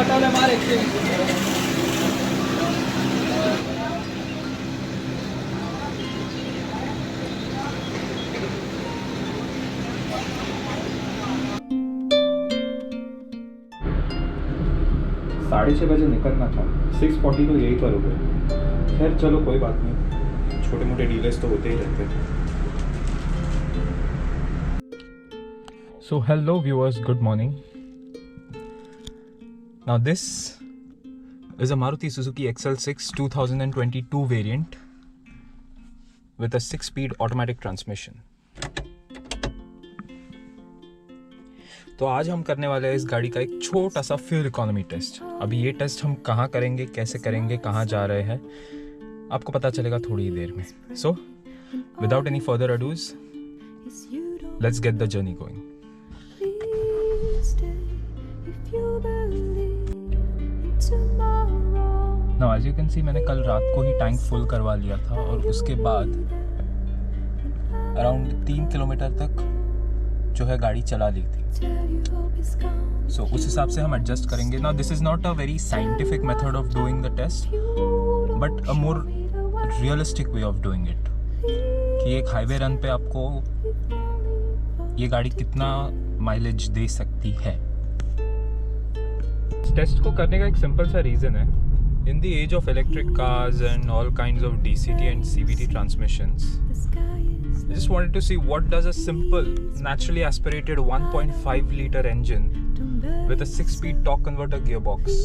6:30 बजे निकलना था, 6:40 तो यहीं पर हो गए। खैर चलो कोई बात नहीं, छोटे मोटे डीलेस तो होते ही रहते हैं। So hello viewers, good morning. Now this is a Maruti Suzuki XL6 2022 variant with a 6-speed automatic transmission. तो आज हम करने वाले हैं इस गाड़ी का एक छोटा सा फ्यूल इकोनॉमी टेस्ट। अभी ये टेस्ट हम कहाँ करेंगे, कैसे करेंगे, कहाँ जा रहे हैं, आपको पता चलेगा थोड़ी ही देर में। So without any further ados, let's get the journey going. Now as you can see, मैंने कल रात को ही टैंक फुल करवा लिया था और उसके बाद अराउंड 3 किलोमीटर तक जो है गाड़ी चला ली थी। सो उस हिसाब से हम एडजस्ट करेंगे। Now this is not a very scientific method of doing the test, but a more realistic way of doing it, कि एक हाईवे रन पे आपको ये गाड़ी कितना माइलेज दे सकती है। इस टेस्ट को करने का एक सिंपल सा रीज़न है। In the age of electric cars and all kinds of DCT and CVT transmissions, I just wanted to see what does a simple, naturally aspirated 1.5 liter engine with a 6-speed torque converter gearbox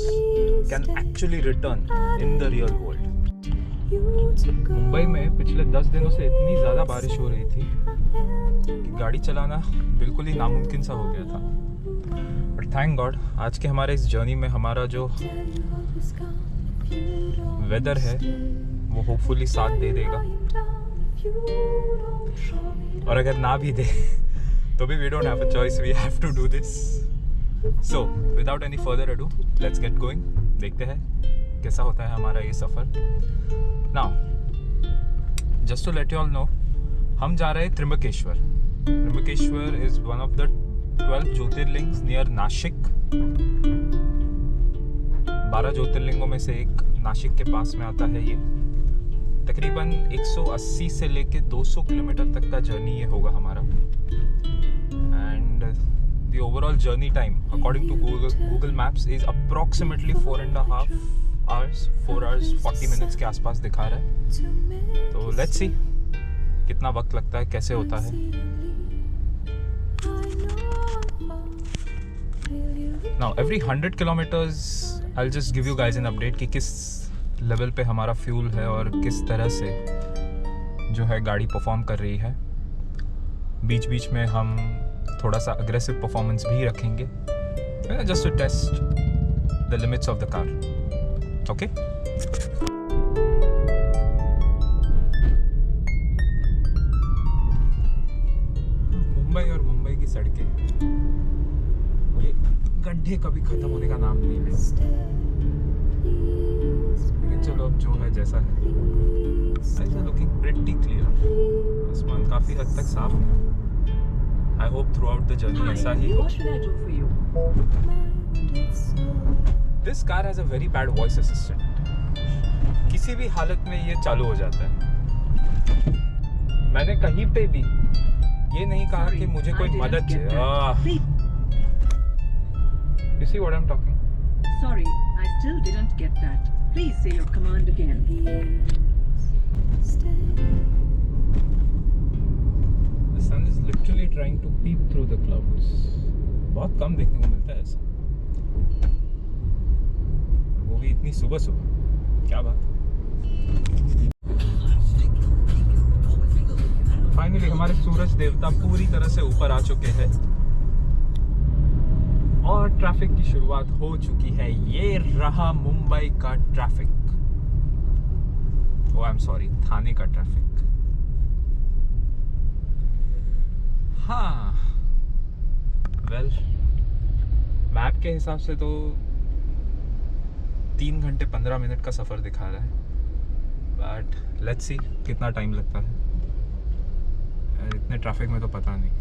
can actually return in the real world. Mumbai में पिछले 10 दिनों से इतनी ज़्यादा बारिश हो रही थी कि गाड़ी चलाना बिल्कुल ही नामुमकिन सा हो गया था। बट थैंक गॉड, आज के हमारे इस जर्नी में हमारा जो वेदर है वो होपफुली साथ दे देगा, और अगर ना भी दे तो भी we don't have a choice, we have to do this. So without any further ado, let's get going. देखते हैं कैसा होता है हमारा ये सफ़र। Now just to let you all know, हम जा रहे हैं Trimbakeshwar. Trimbakeshwar is one of the 12 jyotirlingas near Nashik. 12 ज्योतिर्लिंगों में से एक नासिक के पास में आता है। ये तकरीबन 180 से लेके 200 किलोमीटर तक का जर्नी ये होगा हमारा। And the overall journey time according to Google Maps is approximately 4.5 hours, 4 hours 40 minutes के आसपास दिखा रहा है। तो लेट्स सी कितना वक्त लगता है, कैसे होता है। Now every 100 kilometers I'll just give you guys an update कि किस लेवल पे हमारा फ्यूल है और किस तरह से जो है गाड़ी परफॉर्म कर रही है। बीच बीच में हम थोड़ा सा अग्रेसिव परफॉर्मेंस भी रखेंगे, just to test the limits of the car. Okay, Mumbai और मुंबई की सड़कें, ये गड्ढे कभी खत्म होने का नाम नहीं है। लेकिन चलो, अब जो है जैसा है। लुकिंग प्रिटी क्लियर, आसमान काफ़ी हद तक साफ है। I hope through out the journey ऐसा ही हो। This car has a very bad voice assistant. किसी भी हालत में ये चालू हो जाता है। मैंने कहीं पे भी ये नहीं कहा कि मुझे कोई मदद चाहिए। You see what I'm talking? Sorry, I still didn't get that. Please say your command again. The sun is literally trying to peep through the clouds. बहुत कम देखने को मिलता है ऐसा, वो भी इतनी सुबह सुबह। क्या बात। फाइनली हमारे सूरज देवता पूरी तरह से ऊपर आ चुके हैं और ट्रैफिक की शुरुआत हो चुकी है। ये रहा मुंबई का traffic. Oh I am sorry, Thane का ट्रैफिक। हाँ, वेल मैप के हिसाब से तो 3 घंटे 15 मिनट का सफ़र दिखा रहा है, बट लेट्स सी कितना टाइम लगता है। इतने ट्रैफिक में तो पता नहीं।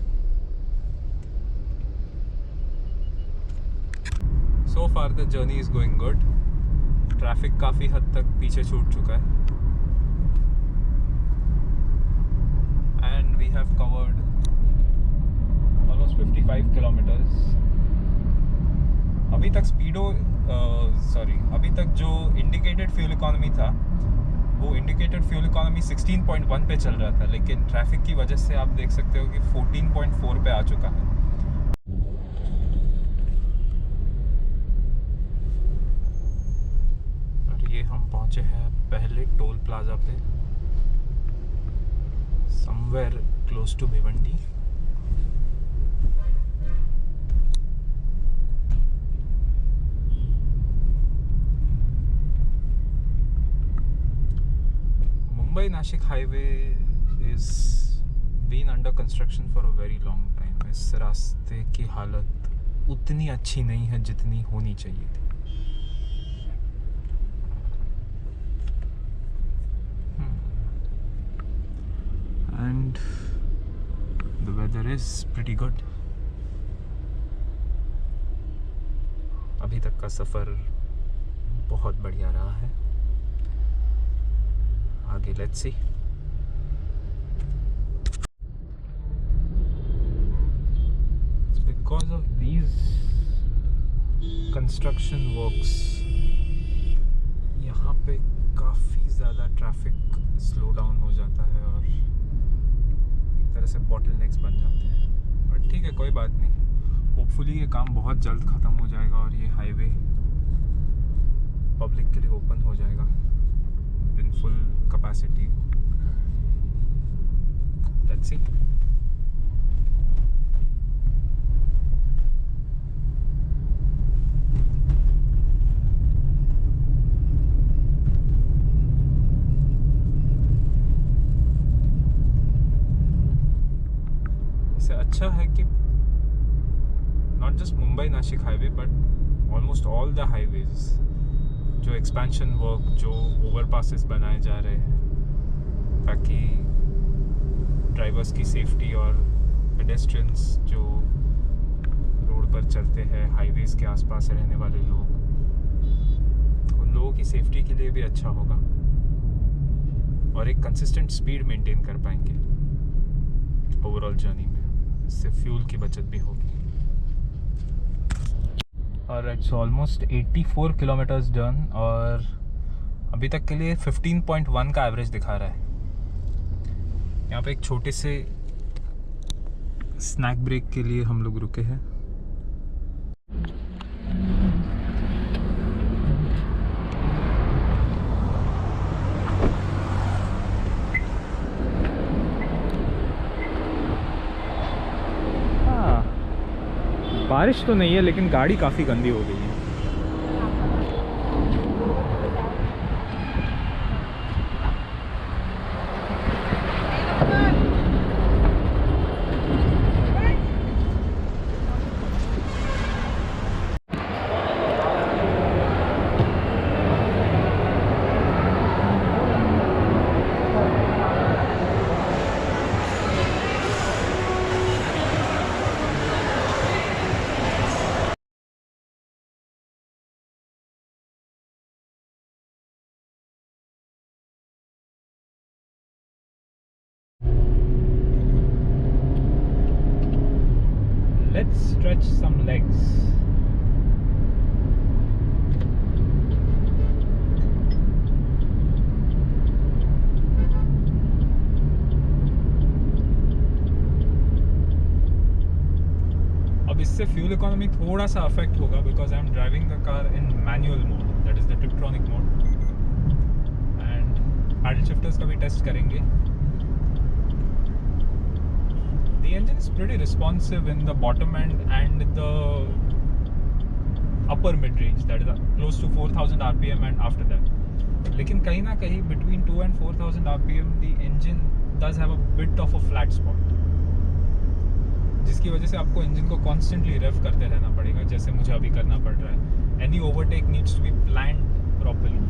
So far the journey is going good. Traffic काफ़ी हद तक पीछे छूट चुका है. And we have covered almost 55 kilometers. अभी तक अभी तक जो इंडिकेटेड फ्यूल इकोनॉमी था वो इंडिकेटेड फ्यूल इकोनॉमी 16.1 पे चल रहा था, लेकिन ट्रैफिक की वजह से आप देख सकते हो कि 14.4 पे आ चुका है. और ये हम पहुंचे हैं पहले टोल प्लाजा पे, somewhere close to Bhiwandi. Mumbai-Nashik highway is been under construction for a very long time. इस रास्ते की हालत उतनी अच्छी नहीं है जितनी होनी चाहिए थी. And the weather is pretty good. अभी तक का सफ़र बहुत बढ़िया रहा है. आगे let's see. It's because of these construction works यहाँ पे काफ़ी ज़्यादा ट्रैफिक स्लो डाउन हो जाता है और एक तरह से बॉटलनेक्स बन जाते हैं. बट ठीक है, कोई बात नहीं. होपफुली ये काम बहुत जल्द ख़त्म हो जाएगा और ये हाईवे पब्लिक के लिए ओपन हो जाएगा in full capacity. Let's see. इससे अच्छा है कि not just Mumbai-Nashik highway but almost all the highways, जो एक्सपेंशन वर्क, जो ओवरपासेस बनाए जा रहे हैं ताकि ड्राइवर्स की सेफ्टी और पेडेस्ट्रियंस जो रोड पर चलते हैं, हाईवेज़ के आसपास रहने वाले लोग, उन लोगों की सेफ्टी के लिए भी अच्छा होगा और एक कंसिस्टेंट स्पीड मेंटेन कर पाएंगे ओवरऑल जर्नी में. इससे फ्यूल की बचत भी होगी. और इट्स ऑलमोस्ट 84 किलोमीटर्स डन और अभी तक के लिए 15.1 का एवरेज दिखा रहा है. यहाँ पे एक छोटे से स्नैक ब्रेक के लिए हम लोग रुके हैं. बारिश तो नहीं है लेकिन गाड़ी काफ़ी गंदी हो गई है. Let's stretch some legs. अब इससे फ्यूल इकोनॉमी थोड़ा सा अफेक्ट होगा because I am driving the car in manual mode, that is the tiptronic mode. And paddle shifters का भी टेस्ट करेंगे. The engine is pretty responsive in the bottom end and the upper mid range, that is close to 4000 rpm and after that. लेकिन कहीं ना कहीं between 2 and 4000 rpm the engine does have a bit of a flat spot, जिसकी वजह से आपको engine को constantly rev करते रहना पड़ेगा, जैसे मुझे अभी करना पड़ रहा है. Any overtake needs to be planned properly.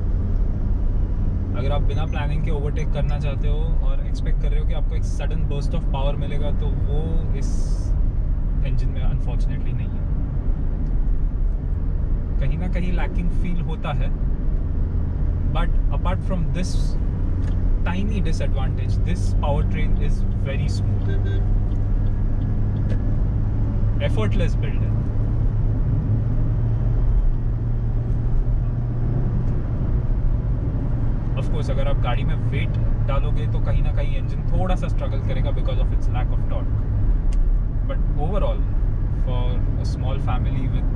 अगर आप बिना प्लानिंग के ओवरटेक करना चाहते हो और एक्सपेक्ट कर रहे हो कि आपको एक सडन बर्स्ट ऑफ पावर मिलेगा, तो वो इस इंजन में अनफॉर्चुनेटली नहीं है. कहीं ना कहीं लैकिंग फील होता है, but apart from this tiny disadvantage, this powertrain is very smooth, effortless build है. Of course अगर आप गाड़ी में weight डालोगे तो कहीं ना कहीं engine थोड़ा सा struggle करेगा because of its lack of torque, but overall for a small family with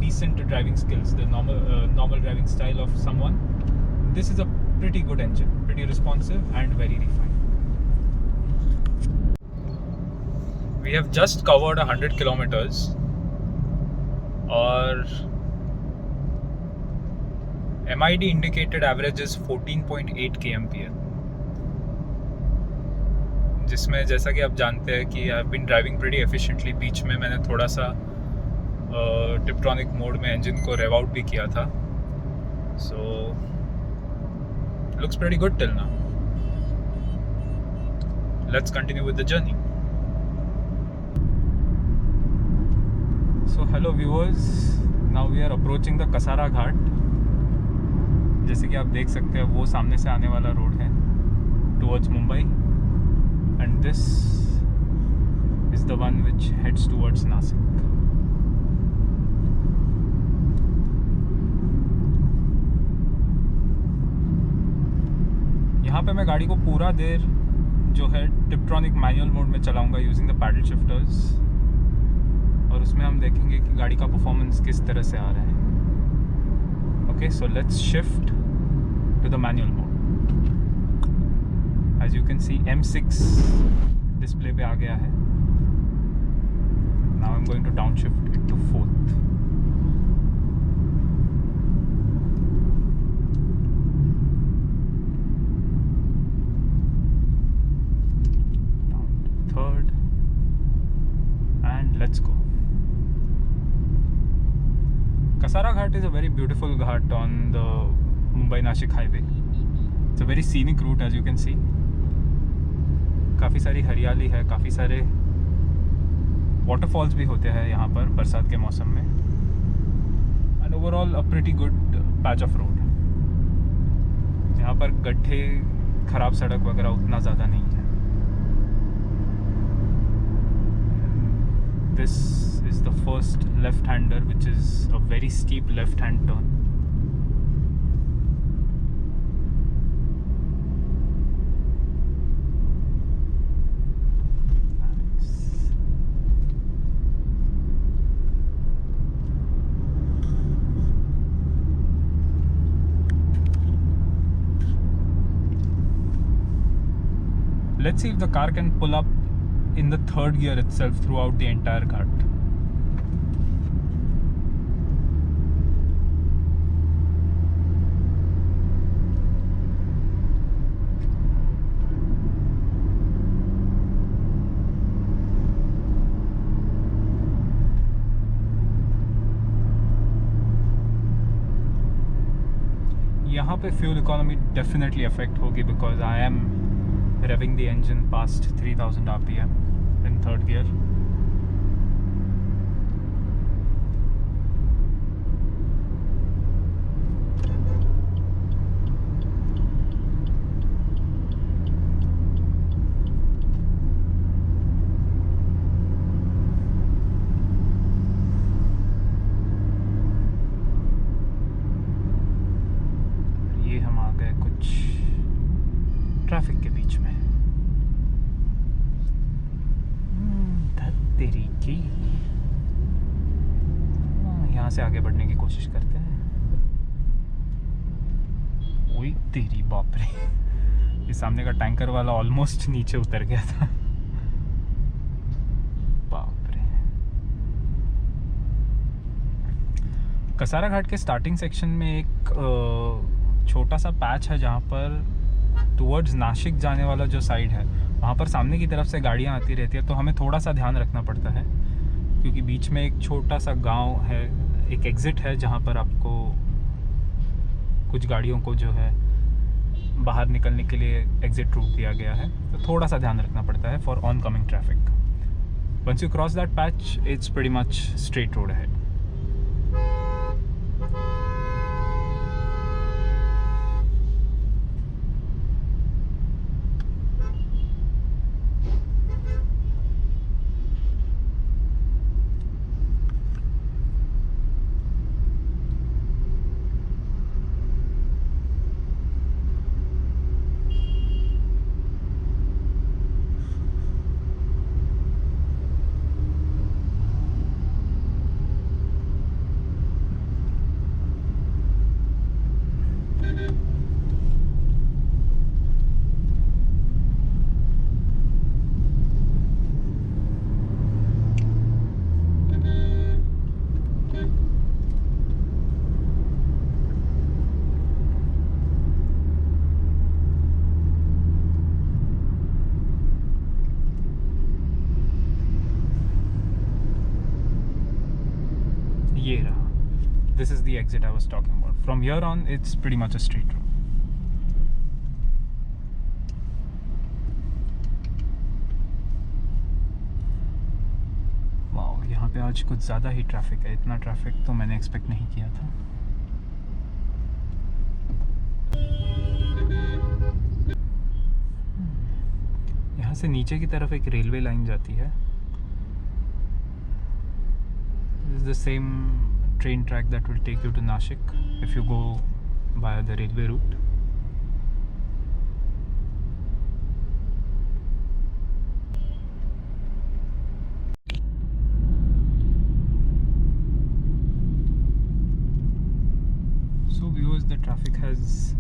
decent driving skills, the normal driving style of someone, this is a pretty good engine, pretty responsive and very refined. We have just covered 100 kilometers और MID indicated average is 14.8 kmph, जिसमें जैसा कि आप जानते हैं कि I've been driving pretty efficiently. बीच में मैंने थोड़ा सा Tiptronic मोड में engine को rev out भी किया था, so looks pretty good till now. Let's continue with the journey. So hello viewers, now we are approaching the Kasara Ghat. जैसे कि आप देख सकते हैं वो सामने से आने वाला रोड है towards Mumbai, and this is the one which heads towards Nasik. यहाँ पे मैं गाड़ी को पूरा देर जो है टिप्ट्रॉनिक मैनुअल मोड में चलाऊंगा यूजिंग द पैडल शिफ्टर्स, और उसमें हम देखेंगे कि गाड़ी का परफॉर्मेंस किस तरह से आ रहा है. Okay, so let's shift to the manual mode. As you can see M6 display पे आ गया है. Now I am going to downshift it to 4th. Let's go. Kasara Ghat is a very beautiful ghat on the Mumbai-Nashik highway. It's a very scenic route, as you can see. काफ़ी सारी हरियाली है, काफ़ी सारे waterfalls भी होते हैं यहाँ पर बरसात के मौसम में. And overall a pretty good patch of road. यहाँ पर गड्ढे, खराब सड़क वगैरह उतना ज़्यादा नहीं है. This is the first left-hander, which is a very steep left-hand turn. Let's see if the car can pull up in the 3rd gear itself throughout the entire ghat. यहाँ पे fuel economy definitely affect होगी because I am revving the engine past 3000 RPM in 3rd gear. ये हम आ गए कुछ traffic के बीच में. तेरी की यहाँ से आगे बढ़ने की कोशिश करते हैं. ओए तेरी बाप रे, ये सामने का टैंकर वाला ऑलमोस्ट नीचे उतर गया था. बाप रे. कसारा घाट के स्टार्टिंग सेक्शन में एक छोटा सा पैच है जहाँ पर टुवर्ड्स नासिक जाने वाला जो साइड है वहाँ पर सामने की तरफ से गाड़ियाँ आती रहती है, तो हमें थोड़ा सा ध्यान रखना पड़ता है क्योंकि बीच में एक छोटा सा गांव है, एक एग्ज़िट है जहाँ पर आपको कुछ गाड़ियों को जो है बाहर निकलने के लिए एग्ज़िट रूट दिया गया है, तो थोड़ा सा ध्यान रखना पड़ता है for oncoming traffic. Once you cross that patch it's pretty much straight road ahead. this is the exit I was talking about. From here on, it's pretty much a straight road. Wow, यहाँ पे आज कुछ ज़्यादा ही traffic है. इतना traffic तो मैंने expect नहीं किया था. यहाँ से नीचे की तरफ एक रेलवे लाइन जाती है. This is the same train track that will take you to Nashik if you go via the railway route. So viewers, the traffic has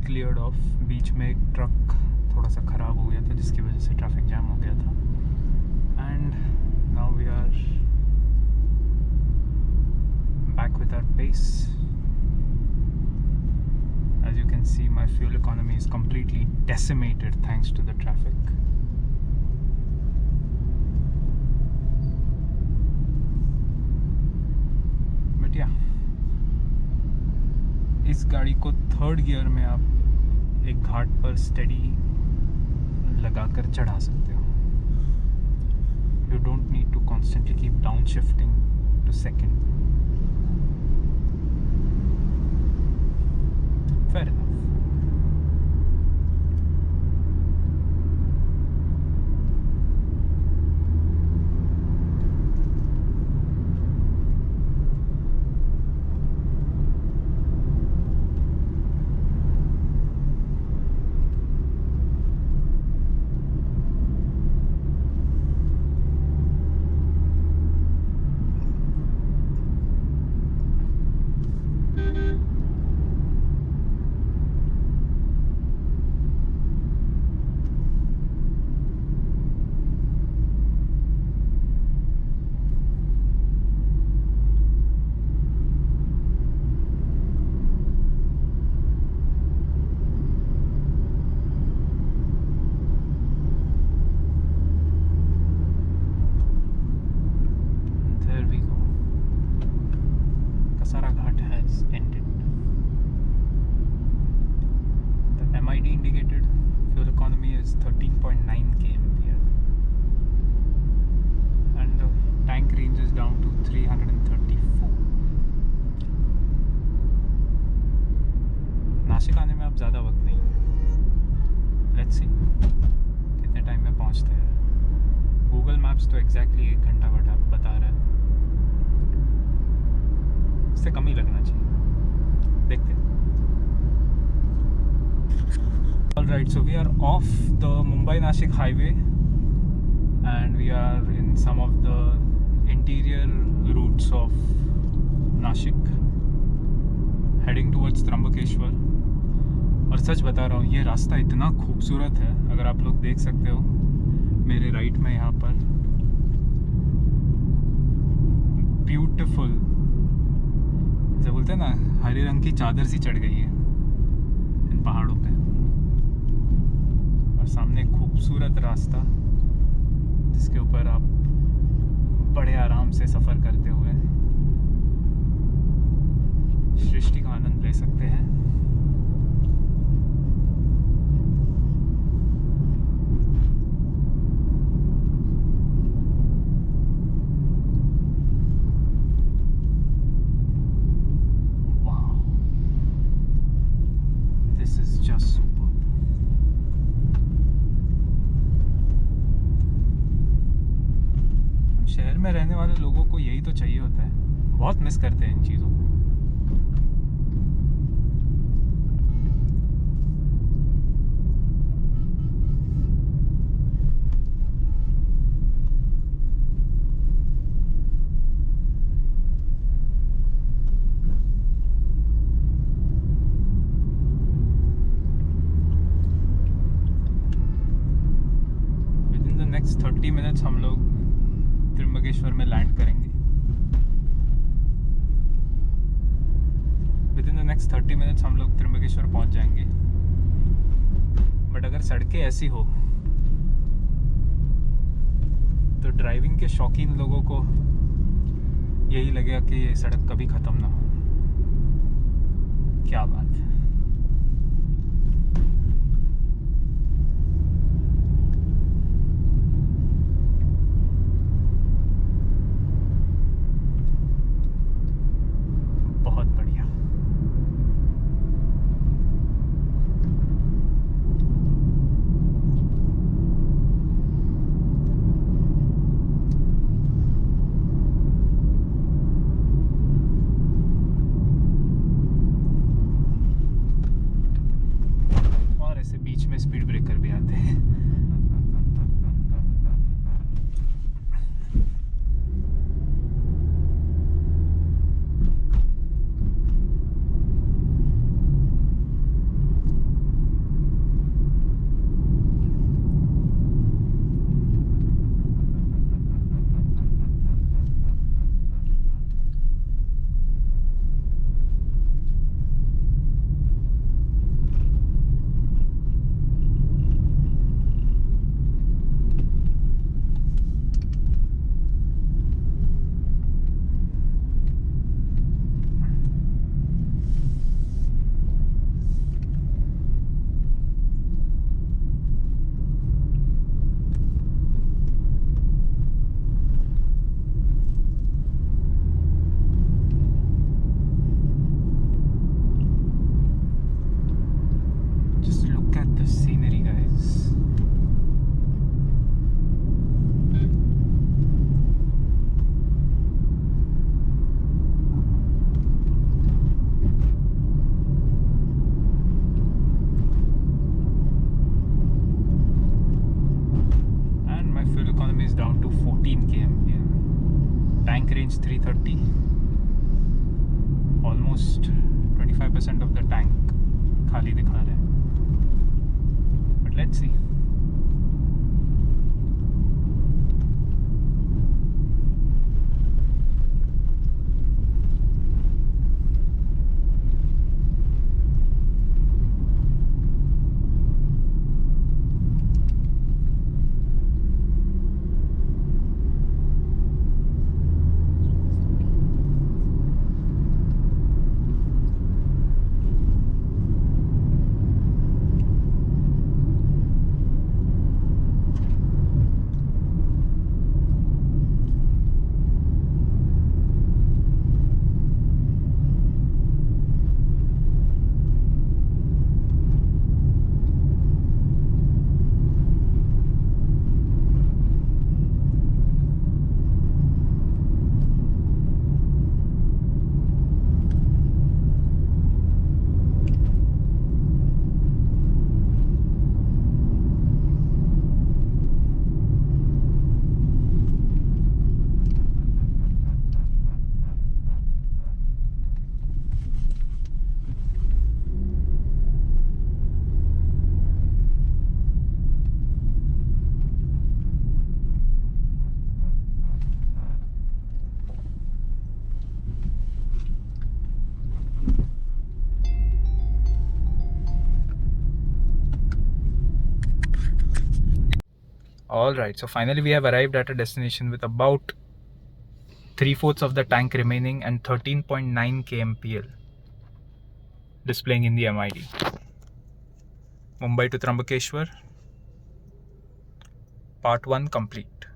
cleared off. बीच में एक ट्रक थोड़ा सा ख़राब हो गया था जिसकी वजह से ट्रैफिक जैम हो गया था. And now we are back with our pace. As you can see, my fuel economy is completely decimated thanks to the traffic. But yeah, इस गाड़ी को थर्ड गियर में आप एक घाट पर स्टेडी लगाकर चढ़ा सकते हो. You don't need to constantly keep downshifting to second. Fair enough. Nashik आने में अब ज़्यादा वक्त नहीं है. लेट्स सी कितने टाइम में पहुंचते हैं. गूगल मैप्स तो एग्जैक्टली 1 घंटा बता रहा है. इससे कम ही लगना चाहिए. देखते हैं. Alright, so we are off the Mumbai-Nashik highway and we are in some of the interior routes of Nashik heading towards Trambakeshwar. और सच बता रहा हूँ, ये रास्ता इतना खूबसूरत है. अगर आप लोग देख सकते हो मेरे राइट में यहाँ पर, ब्यूटीफुल, जैसे बोलते हैं ना, हरे रंग की चादर सी चढ़ गई है इन पहाड़ों पे. और सामने खूबसूरत रास्ता जिसके ऊपर आप बड़े आराम से सफ़र करते हुए सृष्टि का आनंद ले सकते हैं. शहर में रहने वाले लोगों को यही तो चाहिए होता है. बहुत मिस करते हैं इन चीज़ों को. With in the next 30 minutes हम लोग त्र्यंबकेश्वर में लैंड करेंगे. With in the next 30 minutes हम लोग त्र्यंबकेश्वर पहुंच जाएंगे. बट अगर सड़कें ऐसी हो तो ड्राइविंग के शौकीन लोगों को यही लगेगा कि ये सड़क कभी ख़त्म ना हो। क्या बात है। बहुत बढ़िया। और ऐसे बीच में स्पीड ब्रेकर भी आते हैं। Just look at the scenery, guys. And my fuel economy is down to 14 km. Tank range 330. Almost 25% of the tank खाली दिखा रहा है. But let's see. Alright, so finally we have arrived at a destination with about 3/4 of the tank remaining and 13.9 kmpl displaying in the MID. Mumbai to Trambakeshwar, part 1 complete.